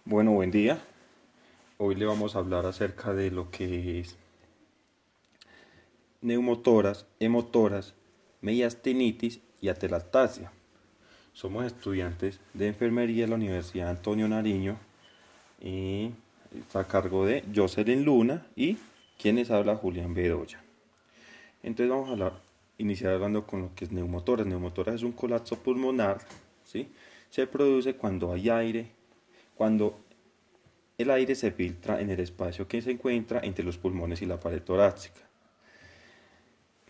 Bueno, buen día. Hoy le vamos a hablar acerca de lo que es neumotoras, hemotoras, mediastinitis y atelectasia. Somos estudiantes de enfermería de la Universidad Antonio Nariño y está a cargo de Jocelyn Luna y quienes habla Julián Bedoya. Entonces vamos a iniciar hablando con lo que es neumotoras. Neumotoras es un colapso pulmonar, ¿sí? Se produce cuando hay aire, cuando el aire se filtra en el espacio que se encuentra entre los pulmones y la pared torácica.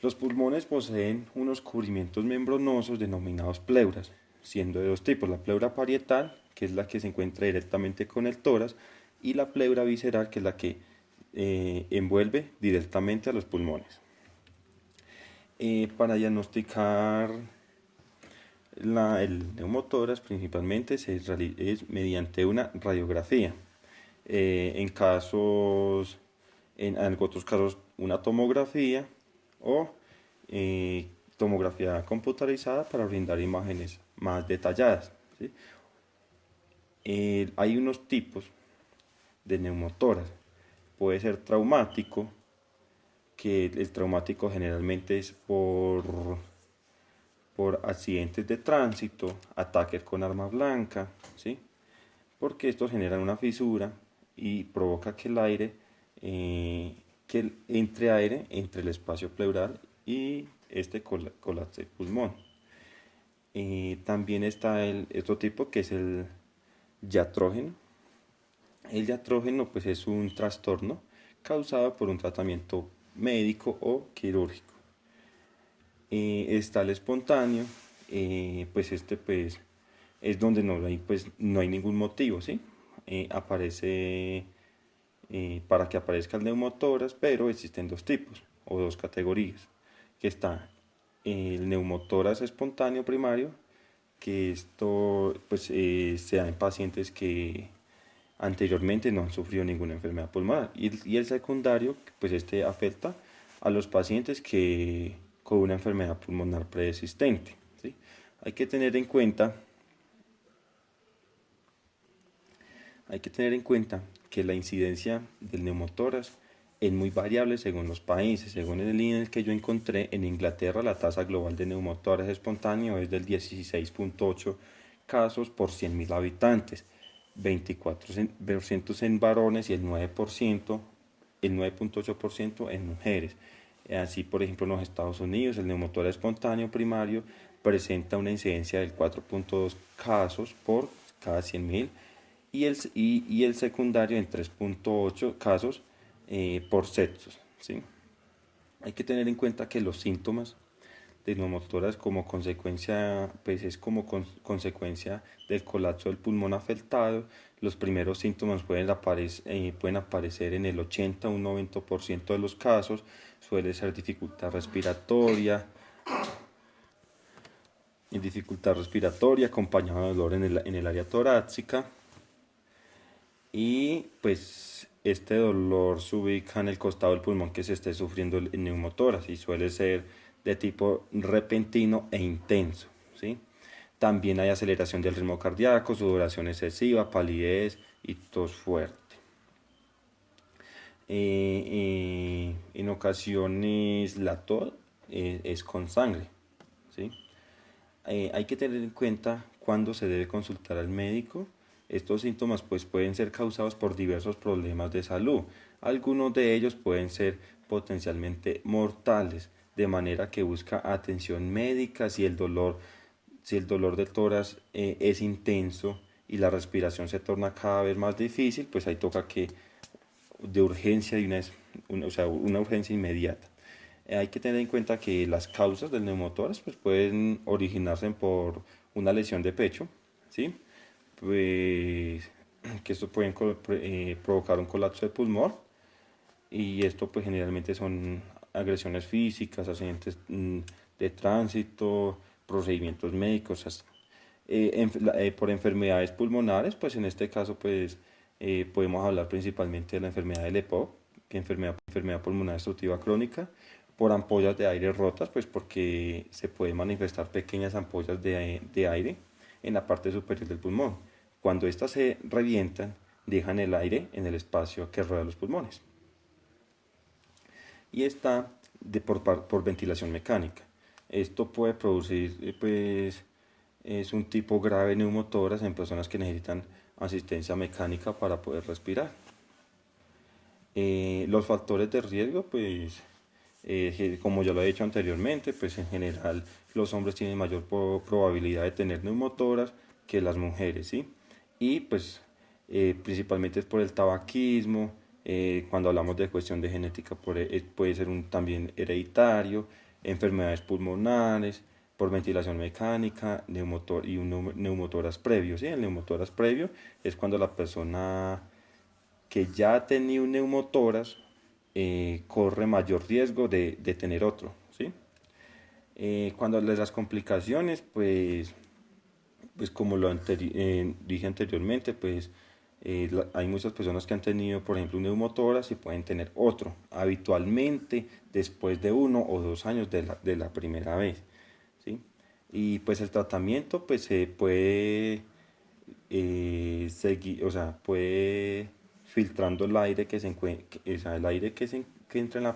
Los pulmones poseen unos cubrimientos membranosos denominados pleuras, siendo de dos tipos: la pleura parietal, que es la que se encuentra directamente con el tórax, y la pleura visceral, que es la que envuelve directamente a los pulmones. Para diagnosticar el neumotórax principalmente es mediante una radiografía. En casos, en otros casos, una tomografía o tomografía computarizada para brindar imágenes más detalladas, ¿sí? Hay unos tipos de neumotórax. Puede ser traumático, que el traumático generalmente es por accidentes de tránsito, ataques con arma blanca, ¿sí? Porque estos generan una fisura y provoca que el aire, que entre aire entre el espacio pleural y este colapse el pulmón. También está el otro tipo, que es el diatrógeno. El diatrógeno pues es un trastorno causado por un tratamiento médico o quirúrgico. Está el espontáneo, pues este pues es donde no hay ningún motivo, ¿sí? Aparece para que aparezca el neumotórax, pero existen dos tipos o dos categorías, que está el neumotórax espontáneo primario, que esto pues se da en pacientes que anteriormente no han sufrido ninguna enfermedad pulmonar, y el secundario, pues este afecta a los pacientes que con una enfermedad pulmonar preexistente, ¿sí? Hay que tener en cuenta Hay que tener en cuenta que la incidencia del neumotórax es muy variable según los países. Según el INE, que yo encontré, en Inglaterra la tasa global de neumotórax espontáneo es del 16.8 casos por 100.000 habitantes, 24% en varones y el 9.8% en mujeres. Así, por ejemplo, en los Estados Unidos, el neumotórax espontáneo primario presenta una incidencia del 4.2 casos por cada 100.000 y el secundario en 3.8 casos por sexos, ¿sí? Hay que tener en cuenta que los síntomas de neumotórax como consecuencia, pues es como consecuencia del colapso del pulmón afectado. Los primeros síntomas pueden aparecer en el 80 o un 90% de los casos. Suele ser dificultad respiratoria acompañado de dolor en el área torácica, y pues este dolor se ubica en el costado del pulmón que se esté sufriendo el neumotórax y suele ser de tipo repentino e intenso, ¿sí? También hay aceleración del ritmo cardíaco, sudoración excesiva, palidez y tos fuerte. En ocasiones la tos es con sangre, ¿sí? Hay que tener en cuenta cuándo se debe consultar al médico. Estos síntomas pues, pueden ser causados por diversos problemas de salud. Algunos de ellos pueden ser potencialmente mortales, de manera que busca atención médica si el dolor de tórax es intenso y la respiración se torna cada vez más difícil, pues ahí toca que de urgencia, o sea, una urgencia inmediata. Hay que tener en cuenta que las causas del neumotórax pues, pueden originarse por una lesión de pecho, ¿sí? Pues que esto puede provocar un colapso de pulmón, y esto pues generalmente son agresiones físicas, accidentes de tránsito, procedimientos médicos, por enfermedades pulmonares, pues en este caso pues podemos hablar principalmente de la enfermedad del EPOC, que es enfermedad pulmonar obstructiva crónica, por ampollas de aire rotas, pues porque se pueden manifestar pequeñas ampollas de aire en la parte superior del pulmón. Cuando estas se revientan, dejan el aire en el espacio que rodea los pulmones. Y está por ventilación mecánica. Esto puede producir, pues, es un tipo grave de neumotórax en personas que necesitan asistencia mecánica para poder respirar. Los factores de riesgo, pues, como ya lo he dicho anteriormente, pues en general los hombres tienen mayor probabilidad de tener neumotórax que las mujeres, ¿sí? Y pues principalmente es por el tabaquismo, cuando hablamos de cuestión de genética puede ser también hereditario, enfermedades pulmonares, por ventilación mecánica, y un neumotórax previo, ¿sí? El neumotórax previo es cuando la persona que ya ha tenido un neumotórax corre mayor riesgo de tener otro, ¿sí? Cuando las complicaciones, pues como dije anteriormente, pues hay muchas personas que han tenido, por ejemplo, un neumotórax y pueden tener otro, habitualmente después de 1 o 2 años de la primera vez, ¿sí? Y pues el tratamiento pues se puede seguir, o sea, puede filtrando el aire que se encuentra, o sea, el aire que entra la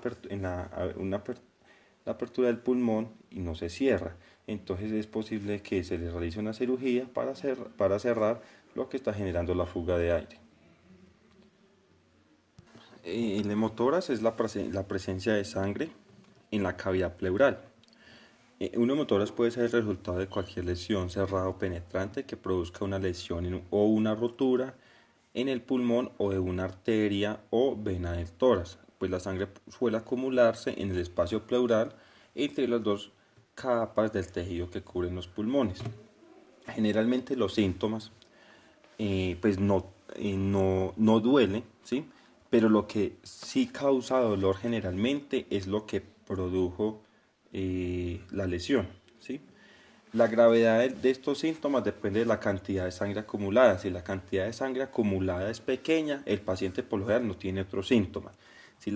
apertura del pulmón y no se cierra. Entonces es posible que se le realice una cirugía para cerrar lo que está generando la fuga de aire. El hemotórax es la presencia de sangre en la cavidad pleural. Un hemotórax puede ser el resultado de cualquier lesión cerrada o penetrante que produzca una lesión o una rotura en el pulmón o de una arteria o vena del tórax, pues la sangre suele acumularse en el espacio pleural entre las dos capas del tejido que cubren los pulmones. Generalmente los síntomas pues no duele, ¿sí? Pero lo que sí causa dolor generalmente es lo que produjo la lesión, ¿sí? La gravedad de estos síntomas depende de la cantidad de sangre acumulada. Si la cantidad de sangre acumulada es pequeña, el paciente por lo general no tiene otros síntomas. Si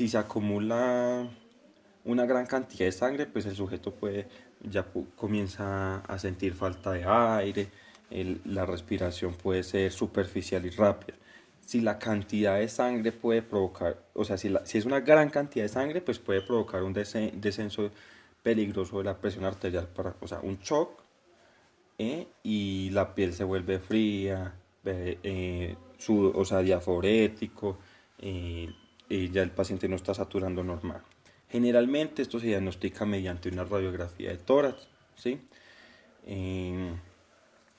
se acumula una gran cantidad de sangre, pues el sujeto comienza a sentir falta de aire, la respiración puede ser superficial y rápida. Si la cantidad de sangre puede provocar, o sea, si es una gran cantidad de sangre, pues puede provocar un descenso peligroso de la presión arterial, o sea, un shock, y la piel se vuelve fría, o sea, diaforético, y ya el paciente no está saturando normal. Generalmente esto se diagnostica mediante una radiografía de tórax, ¿sí? Eh,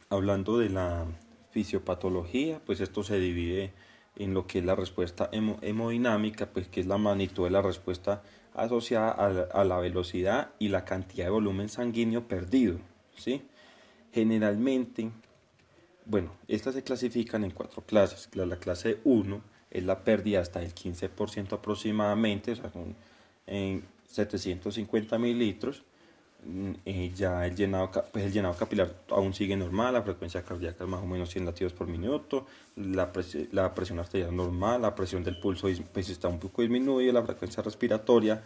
Hablando de la fisiopatología, pues esto se divide en lo que es la respuesta hemodinámica, pues que es la magnitud de la respuesta asociada a la velocidad y la cantidad de volumen sanguíneo perdido, ¿sí? Generalmente, bueno, estas se clasifican en 4 clases. La clase 1 es la pérdida hasta el 15% aproximadamente, o sea, en 750 mililitros. Ya pues el llenado capilar aún sigue normal, la frecuencia cardíaca es más o menos 100 latidos por minuto, la presión arterial normal, la presión del pulso pues está un poco disminuida, la frecuencia respiratoria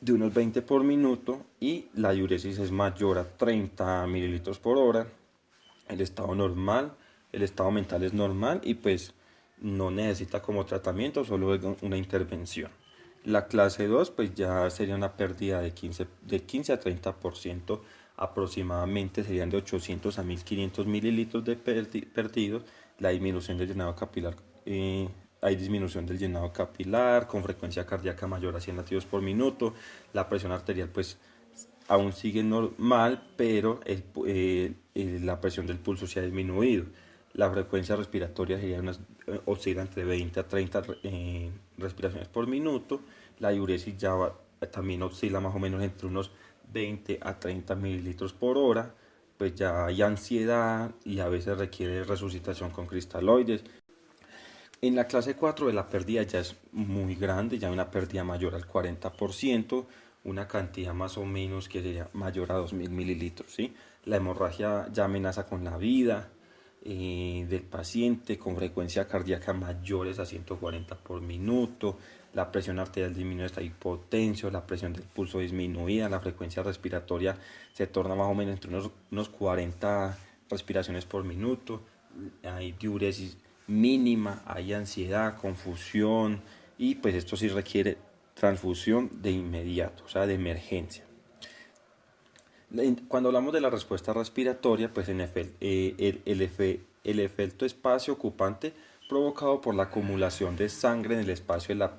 de unos 20 por minuto y la diuresis es mayor a 30 mililitros por hora. El estado normal, el estado mental es normal y pues no necesita como tratamiento, solo una intervención. La clase 2 pues ya sería una pérdida de 15 a 30%, aproximadamente serían de 800 a 1500 mililitros de perdidos. La disminución del llenado capilar, hay disminución del llenado capilar con frecuencia cardíaca mayor a 100 latidos por minuto. La presión arterial pues aún sigue normal, pero la presión del pulso se ha disminuido. La frecuencia respiratoria oscila entre 20 a 30 respiraciones por minuto. La diuresis también oscila más o menos entre unos 20 a 30 mililitros por hora. Pues ya hay ansiedad y a veces requiere resucitación con cristaloides. En la clase 4 de la pérdida ya es muy grande, ya una pérdida mayor al 40%, una cantidad más o menos que sería mayor a 2000 mililitros. ¿Sí? La hemorragia ya amenaza con la vida del paciente, con frecuencia cardíaca mayores a 140 por minuto, la presión arterial disminuye hasta hipotensión, la presión del pulso disminuida, la frecuencia respiratoria se torna más o menos entre unos 40 respiraciones por minuto, hay diuresis mínima, hay ansiedad, confusión, y pues esto sí requiere transfusión de inmediato, o sea, de emergencia. Cuando hablamos de la respuesta respiratoria, pues el efecto espacio ocupante provocado por la acumulación de sangre en el espacio de la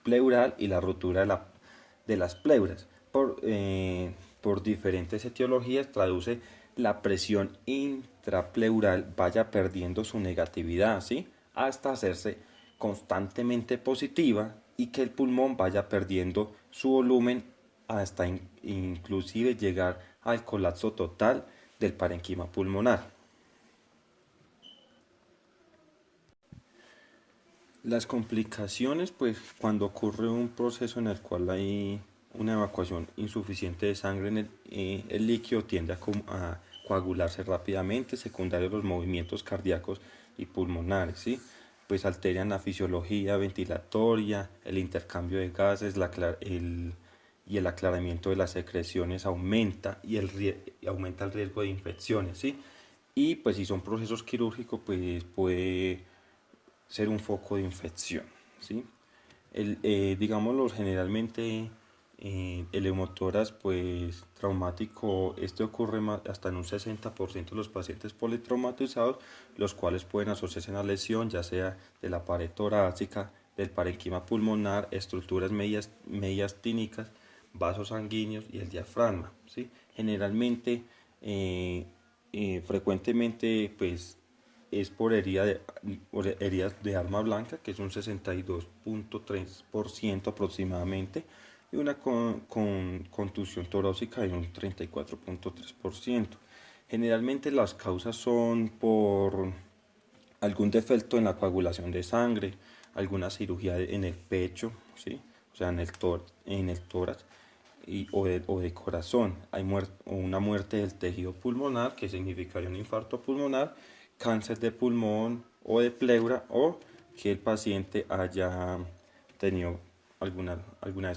pleural y la rotura de las pleuras por diferentes etiologías traduce la presión intrapleural vaya perdiendo su negatividad, ¿sí? Hasta hacerse constantemente positiva y que el pulmón vaya perdiendo su volumen hasta inclusive llegar al colapso total del parenquima pulmonar. Las complicaciones, pues cuando ocurre un proceso en el cual hay una evacuación insuficiente de sangre en el líquido tiende a coagularse rápidamente, secundario a los movimientos cardíacos y pulmonares, ¿sí? Pues alteran la fisiología ventilatoria, el intercambio de gases, y el aclaramiento de las secreciones aumenta y aumenta el riesgo de infecciones, ¿sí? Y pues si son procesos quirúrgicos, pues puede ser un foco de infección, ¿sí? Digámoslo, generalmente el heumotórax pues, traumático, ocurre hasta en un 60% de los pacientes politraumatizados, los cuales pueden asociarse a una lesión, ya sea de la pared torácica, del parenquima pulmonar, estructuras mediastínicas, vasos sanguíneos y el diafragma, ¿sí? Generalmente, frecuentemente, pues, es por heridas de arma blanca, que es un 62.3% aproximadamente, y una contusión torácica de un 34.3%. Generalmente las causas son por algún defecto en la coagulación de sangre, alguna cirugía en el pecho, ¿sí? O sea, en el tórax, o de corazón. Hay una muerte del tejido pulmonar, que significaría un infarto pulmonar, cáncer de pulmón o de pleura, o que el paciente haya tenido alguna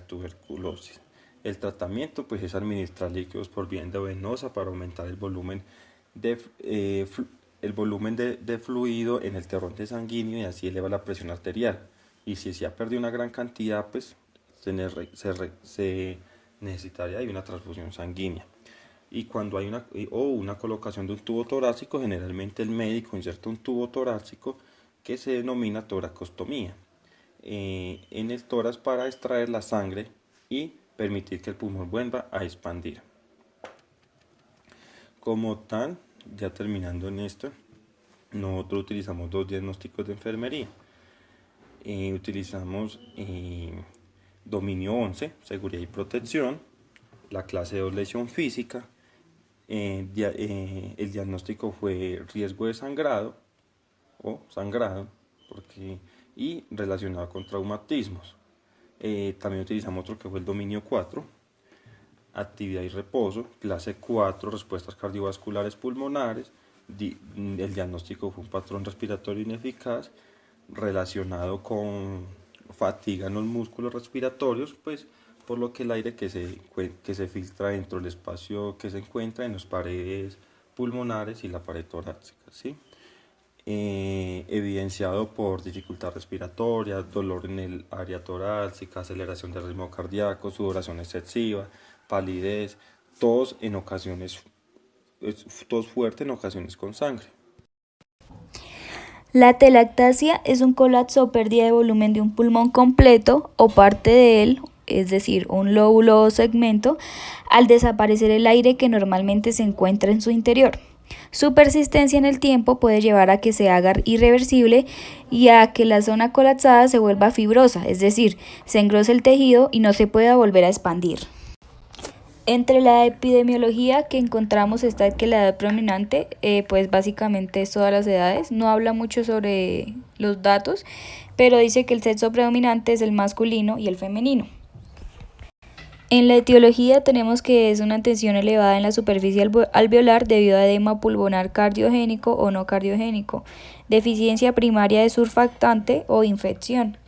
tuberculosis. El tratamiento pues es administrar líquidos por vía endovenosa para aumentar el volumen de fluido en el torrente sanguíneo y así eleva la presión arterial. Y si se ha perdido una gran cantidad, pues se necesitaría de una transfusión sanguínea. Y cuando hay una colocación de un tubo torácico, generalmente el médico inserta un tubo torácico que se denomina toracostomía en el tórax para extraer la sangre y permitir que el pulmón vuelva a expandir. Como tal, ya terminando en esto, nosotros utilizamos dos diagnósticos de enfermería. Utilizamos dominio 11, seguridad y protección, la clase 2, lesión física. El diagnóstico fue riesgo de sangrado o sangrado y relacionado con traumatismos. También utilizamos otro que fue el dominio 4, actividad y reposo, clase 4, respuestas cardiovasculares pulmonares. El diagnóstico fue un patrón respiratorio ineficaz relacionado con fatiga en los músculos respiratorios, pues por lo que el aire que se filtra dentro del espacio que se encuentra en las paredes pulmonares y la pared torácica, ¿sí? Evidenciado por dificultad respiratoria, dolor en el área torácica, aceleración del ritmo cardíaco, sudoración excesiva, palidez, tos fuerte en ocasiones con sangre. La telactasia es un colapso o pérdida de volumen de un pulmón completo o parte de él, es decir, un lóbulo o segmento, al desaparecer el aire que normalmente se encuentra en su interior. Su persistencia en el tiempo puede llevar a que se haga irreversible y a que la zona colapsada se vuelva fibrosa, es decir, se engrose el tejido y no se pueda volver a expandir. Entre la epidemiología que encontramos está que la edad predominante, pues básicamente es todas las edades, no habla mucho sobre los datos, pero dice que el sexo predominante es el masculino y el femenino. En la etiología tenemos que es una tensión elevada en la superficie alveolar debido a edema pulmonar cardiogénico o no cardiogénico, deficiencia primaria de surfactante o infección,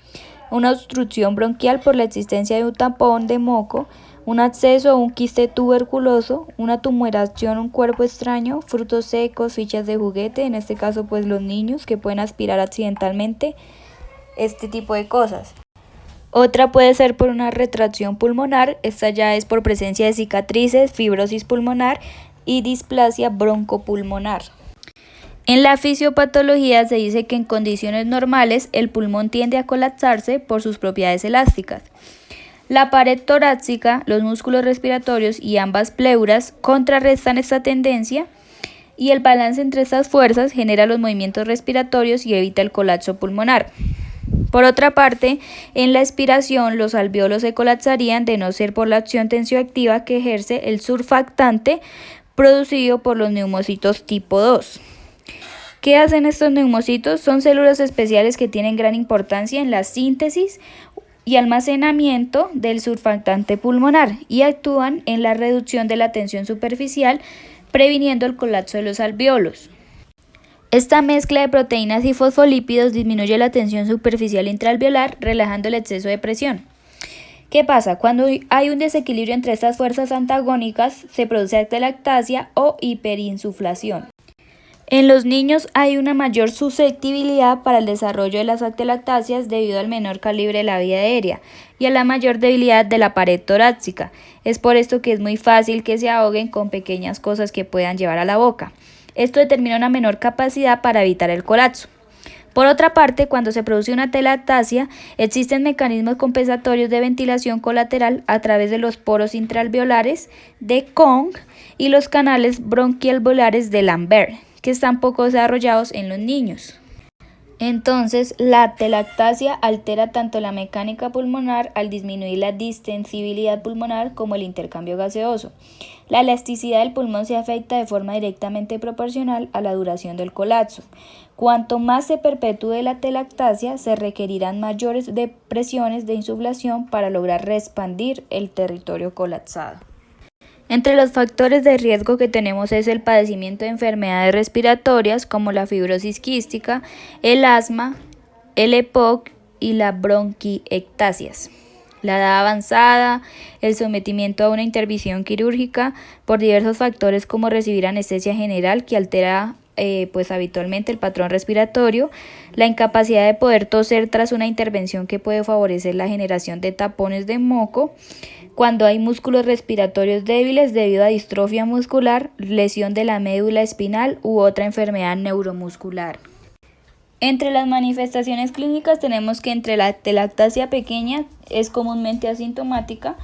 una obstrucción bronquial por la existencia de un tapón de moco, un absceso o un quiste tuberculoso, una tumoración, un cuerpo extraño, frutos secos, fichas de juguete, en este caso pues los niños que pueden aspirar accidentalmente, este tipo de cosas. Otra puede ser por una retracción pulmonar, esta ya es por presencia de cicatrices, fibrosis pulmonar y displasia broncopulmonar. En la fisiopatología se dice que en condiciones normales el pulmón tiende a colapsarse por sus propiedades elásticas. La pared torácica, los músculos respiratorios y ambas pleuras contrarrestan esta tendencia y el balance entre estas fuerzas genera los movimientos respiratorios y evita el colapso pulmonar. Por otra parte, en la expiración los alvéolos se colapsarían de no ser por la acción tensioactiva que ejerce el surfactante producido por los neumocitos tipo 2. ¿Qué hacen estos neumocitos? Son células especiales que tienen gran importancia en la síntesis y almacenamiento del surfactante pulmonar y actúan en la reducción de la tensión superficial, previniendo el colapso de los alvéolos. Esta mezcla de proteínas y fosfolípidos disminuye la tensión superficial intraalveolar, relajando el exceso de presión. ¿Qué pasa? Cuando hay un desequilibrio entre estas fuerzas antagónicas, se produce atelectasia o hiperinsuflación. En los niños hay una mayor susceptibilidad para el desarrollo de las atelectasias debido al menor calibre de la vía aérea y a la mayor debilidad de la pared torácica. Es por esto que es muy fácil que se ahoguen con pequeñas cosas que puedan llevar a la boca. Esto determina una menor capacidad para evitar el colapso. Por otra parte, cuando se produce una atelectasia, existen mecanismos compensatorios de ventilación colateral a través de los poros intraalveolares de Kohn y los canales bronquialveolares de Lambert, que están poco desarrollados en los niños. Entonces, la atelectasia altera tanto la mecánica pulmonar al disminuir la distensibilidad pulmonar como el intercambio gaseoso. La elasticidad del pulmón se afecta de forma directamente proporcional a la duración del colapso. Cuanto más se perpetúe la atelectasia, se requerirán mayores presiones de insuflación para lograr reexpandir el territorio colapsado. Entre los factores de riesgo que tenemos es el padecimiento de enfermedades respiratorias como la fibrosis quística, el asma, el EPOC y la bronquiectasias. La edad avanzada, el sometimiento a una intervención quirúrgica por diversos factores como recibir anestesia general que altera habitualmente el patrón respiratorio, la incapacidad de poder toser tras una intervención que puede favorecer la generación de tapones de moco, cuando hay músculos respiratorios débiles debido a distrofia muscular, lesión de la médula espinal u otra enfermedad neuromuscular. Entre las manifestaciones clínicas tenemos que entre la atelectasia pequeña es comúnmente asintomática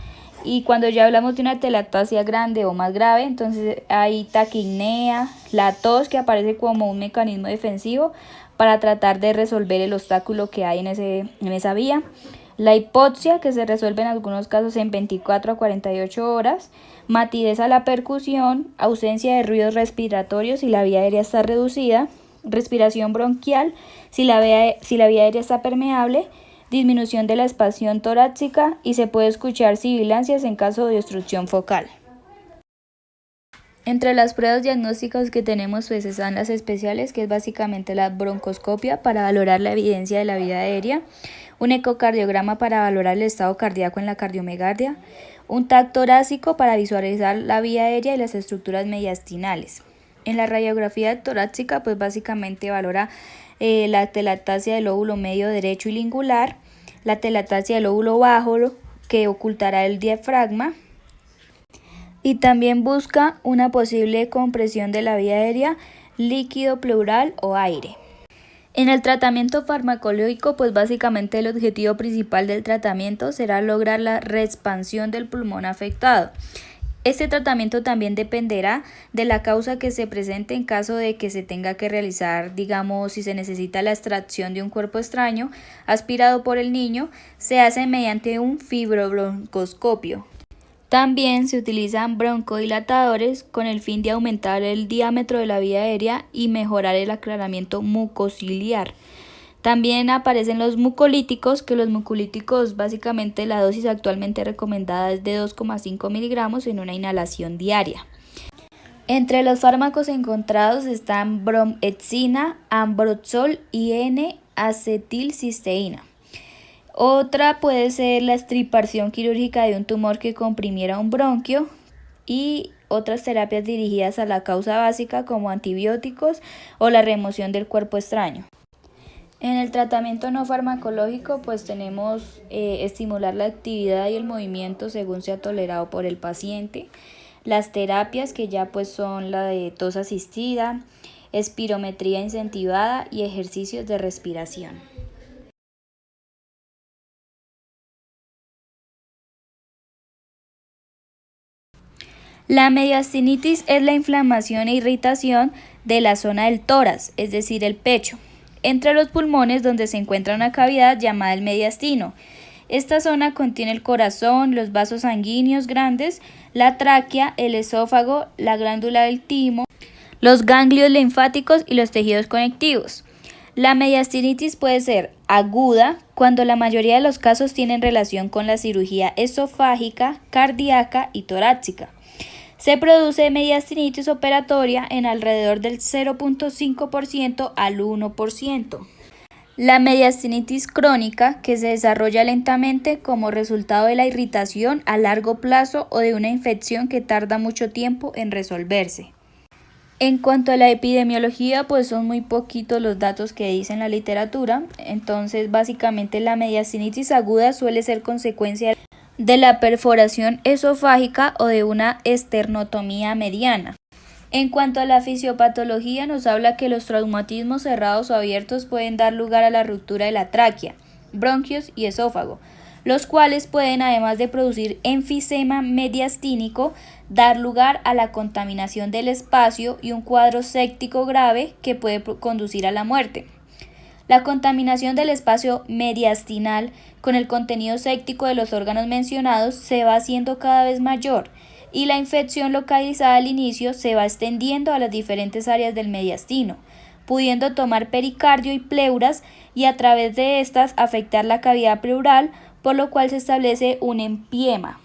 y cuando ya hablamos de una atelectasia grande o más grave, entonces hay taquipnea, la tos que aparece como un mecanismo defensivo para tratar de resolver el obstáculo que hay en esa vía. La hipoxia, que se resuelve en algunos casos en 24 a 48 horas, matidez a la percusión, ausencia de ruidos respiratorios si la vía aérea está reducida, respiración bronquial si la vía aérea está permeable, disminución de la expansión torácica y se puede escuchar sibilancias en caso de obstrucción focal. Entre las pruebas diagnósticas que tenemos pues están las especiales, que es básicamente la broncoscopia para valorar la evidencia de la vía aérea, un ecocardiograma para valorar el estado cardíaco en la cardiomegalia, un TAC torácico para visualizar la vía aérea y las estructuras mediastinales. En la radiografía torácica pues básicamente valora la atelectasia del lóbulo medio derecho y lingular, la atelectasia del lóbulo bajo que ocultará el diafragma y también busca una posible compresión de la vía aérea, líquido pleural o aire. En el tratamiento farmacológico, pues básicamente el objetivo principal del tratamiento será lograr la reexpansión del pulmón afectado. Este tratamiento también dependerá de la causa que se presente en caso de que se tenga que realizar, digamos, si se necesita la extracción de un cuerpo extraño aspirado por el niño, se hace mediante un fibrobroncoscopio. También se utilizan broncodilatadores con el fin de aumentar el diámetro de la vía aérea y mejorar el aclaramiento mucociliar. También aparecen los mucolíticos, que los mucolíticos básicamente la dosis actualmente recomendada es de 2,5 miligramos en una inhalación diaria. Entre los fármacos encontrados están bromhexina, ambroxol y N-acetilcisteína. Otra puede ser la extirpación quirúrgica de un tumor que comprimiera un bronquio y otras terapias dirigidas a la causa básica como antibióticos o la remoción del cuerpo extraño. En el tratamiento no farmacológico pues tenemos estimular la actividad y el movimiento según sea tolerado por el paciente, las terapias que ya pues son la de tos asistida, espirometría incentivada y ejercicios de respiración. La mediastinitis es la inflamación e irritación de la zona del tórax, es decir, el pecho, entre los pulmones donde se encuentra una cavidad llamada el mediastino. Esta zona contiene el corazón, los vasos sanguíneos grandes, la tráquea, el esófago, la glándula del timo, los ganglios linfáticos y los tejidos conectivos. La mediastinitis puede ser aguda cuando la mayoría de los casos tienen relación con la cirugía esofágica, cardíaca y torácica. Se produce mediastinitis operatoria en alrededor del 0.5% al 1%. La mediastinitis crónica, que se desarrolla lentamente como resultado de la irritación a largo plazo o de una infección que tarda mucho tiempo en resolverse. En cuanto a la epidemiología, pues son muy poquitos los datos que dice la literatura, entonces básicamente la mediastinitis aguda suele ser consecuencia de la perforación esofágica o de una esternotomía mediana. En cuanto a la fisiopatología, nos habla que los traumatismos cerrados o abiertos pueden dar lugar a la ruptura de la tráquea, bronquios y esófago, los cuales pueden, además de producir enfisema mediastínico, dar lugar a la contaminación del espacio y un cuadro séptico grave que puede conducir a la muerte. La contaminación del espacio mediastinal con el contenido séptico de los órganos mencionados se va haciendo cada vez mayor y la infección localizada al inicio se va extendiendo a las diferentes áreas del mediastino, pudiendo tomar pericardio y pleuras y a través de estas afectar la cavidad pleural, por lo cual se establece un empiema.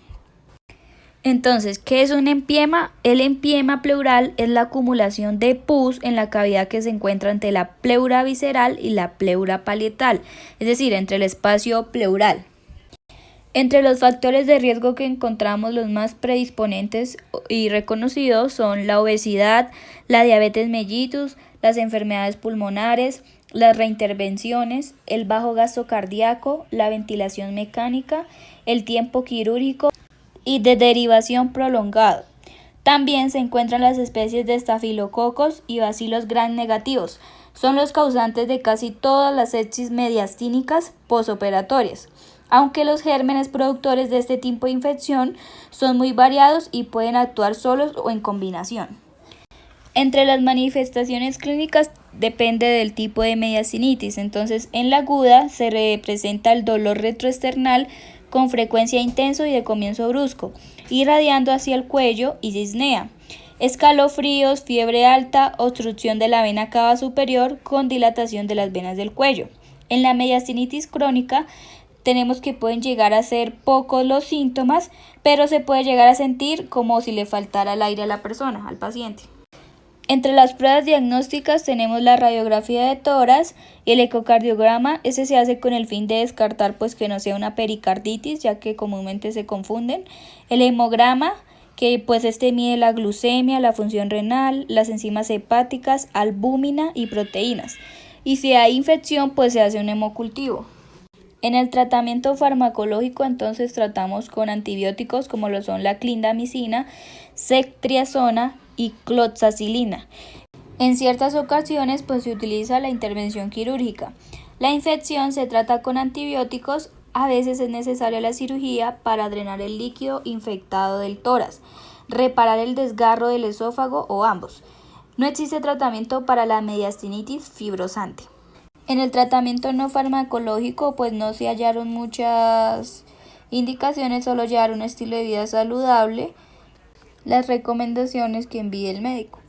Entonces, ¿qué es un empiema? El empiema pleural es la acumulación de pus en la cavidad que se encuentra entre la pleura visceral y la pleura palietal, es decir, entre el espacio pleural. Entre los factores de riesgo que encontramos, los más predisponentes y reconocidos son la obesidad, la diabetes mellitus, las enfermedades pulmonares, las reintervenciones, el bajo gasto cardíaco, la ventilación mecánica, el tiempo quirúrgico y de derivación prolongado. También se encuentran las especies de estafilococos y bacilos gram negativos. Son los causantes de casi todas las sepsis mediastínicas posoperatorias, aunque los gérmenes productores de este tipo de infección son muy variados y pueden actuar solos o en combinación. Entre las manifestaciones clínicas depende del tipo de mediastinitis, entonces en la aguda se representa el dolor retroesternal con frecuencia intenso y de comienzo brusco, irradiando hacia el cuello y disnea, escalofríos, fiebre alta, obstrucción de la vena cava superior con dilatación de las venas del cuello. En la mediastinitis crónica tenemos que pueden llegar a ser pocos los síntomas, pero se puede llegar a sentir como si le faltara el aire a la persona, al paciente. Entre las pruebas diagnósticas tenemos la radiografía de tórax y el ecocardiograma. Ese se hace con el fin de descartar pues que no sea una pericarditis, ya que comúnmente se confunden. El hemograma, que pues este mide la glucemia, la función renal, las enzimas hepáticas, albúmina y proteínas. Y si hay infección, pues se hace un hemocultivo. En el tratamiento farmacológico, entonces tratamos con antibióticos como lo son la clindamicina, ceftriaxona y cloxacilina. En ciertas ocasiones, pues se utiliza la intervención quirúrgica. La infección se trata con antibióticos. A veces es necesaria la cirugía para drenar el líquido infectado del tórax, reparar el desgarro del esófago o ambos. No existe tratamiento para la mediastinitis fibrosante. En el tratamiento no farmacológico, pues no se hallaron muchas indicaciones, solo llevar un estilo de vida saludable, las recomendaciones que envíe el médico.